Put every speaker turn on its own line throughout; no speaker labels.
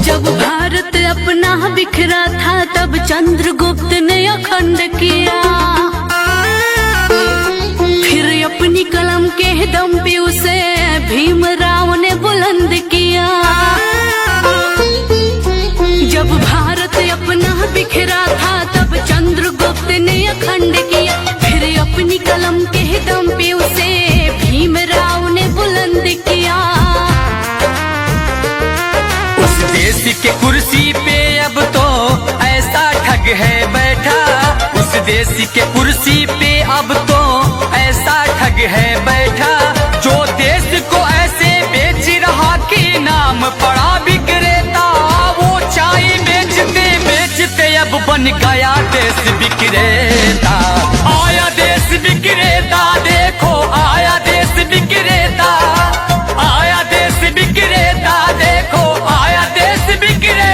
जब भारत अपना बिखरा था तब चंद्रगुप्त ने अखंड किया, फिर अपनी कलम के दम पे उसे भीमराव ने बुलंद किया। जब भारत अपना बिखरा था तब चंद्रगुप्त ने अखंड किया, फिर अपनी कलम के दम पे उसे भीमराव ने बुलंद किया।
उस देश के कुर्सी पे अब तो ऐसा ठग है बैठा, उस देश के कुर्सी पे अब तो ऐसा ठग है बैठा, जो देश को ऐसे बेच रहा कि नाम पड़ा विक्रेता। वो चाय बेचते बेचते अब बन गया देश विक्रेता। आया देश विक्रेता, देखो आया देश विक्रेता, आया देश विक्रेता, देखो आया देश विक्रेता।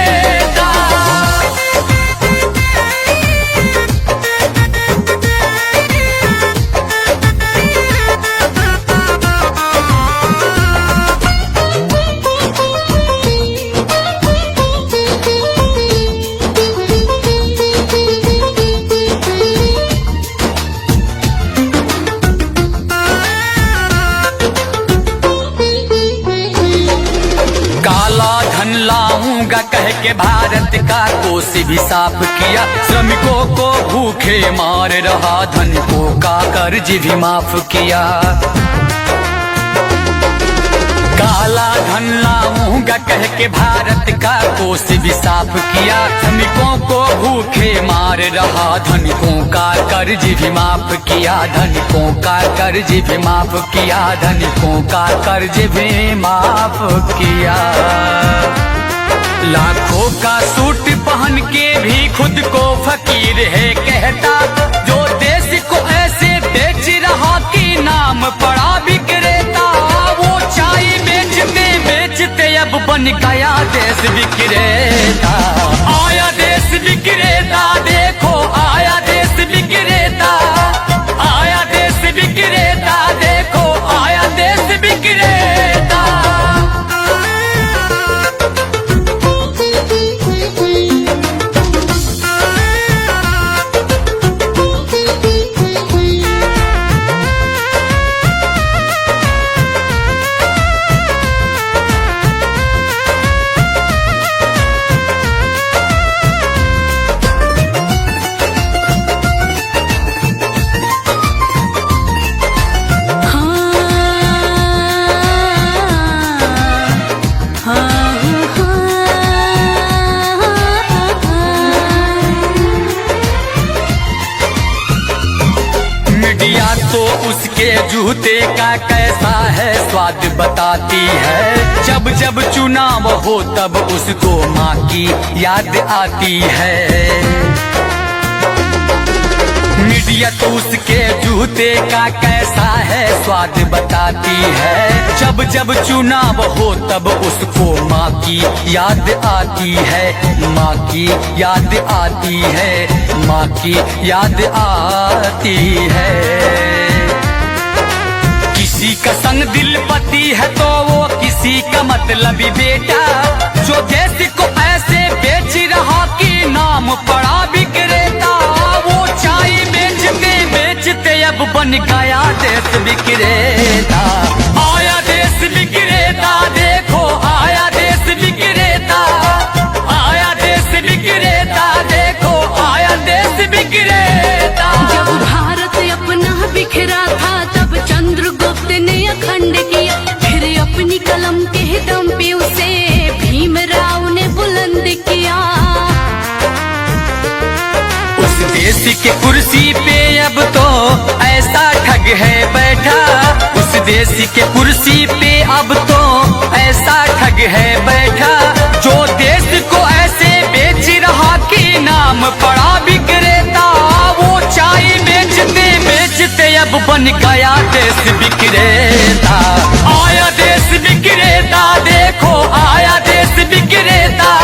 काला धन लाऊंगा कह के भारत का कोष भी साफ किया, श्रमिकों को भूखे मार रहा, धनिकों का कर्ज भी माफ किया। काला धन लाऊंगा कह के भारत का कोष भी साफ किया, श्रमिकों को भूखे मार रहा, धनिकों का कर्ज भी माफ किया, धनिकों का कर्ज भी माफ किया, धनिकों का कर्ज भी माफ किया। लाखों का सूट पहन के भी खुद को फकीर है कहता, जो देश को ऐसे बेच रहा कि नाम पड़ा विक्रेता। वो चाय बेचते बेचते अब बन गया देश विक्रेता। आया देश विक्रेता, देखो आया देश विक्रेता, आया देश विक्रेता, देखो आया देश विक्रेता। मीडिया तो उसके जूते का कैसा है स्वाद बताती है, जब जब चुनाव हो तब उसको माँ की याद आती है। मीडिया तो उसके जूते का कैसा है स्वाद बताती है, जब जब चुनाव हो तब उसको माँ की याद आती है, माँ की याद आती है, माँ की याद आती है। किसी का संग दिल पति है तो वो किसी का मतलबी बेटा, जो देश को ऐसे बेच रहा कि नाम पड़ा विक्रेता। वो चाय बेचते बेचते अब बन गया देश विक्रेता। आया देश विक्रेता, देखो आया देश विक्रेता, आया देश विक्रेता, देखो आया देश विक्रेता।
जब भारत अपना बिखरा था तब चंद्रगुप्त ने अखंड किया, फिर अपनी कलम के दम पे उसे भीमराव ने बुलंद किया।
उस देश के कुर्सी पे अब तो ऐसा ठग है बैठा, उस देश के कुर्सी पे अब तो ऐसा ठग है बैठा, जो देश को ऐसे बेच रहा कि नाम पड़ा विक्रेता। वो चाय बेचते बेचते अब बन गया देश विक्रेता। आया देश विक्रेता, देखो आया देश विक्रेता।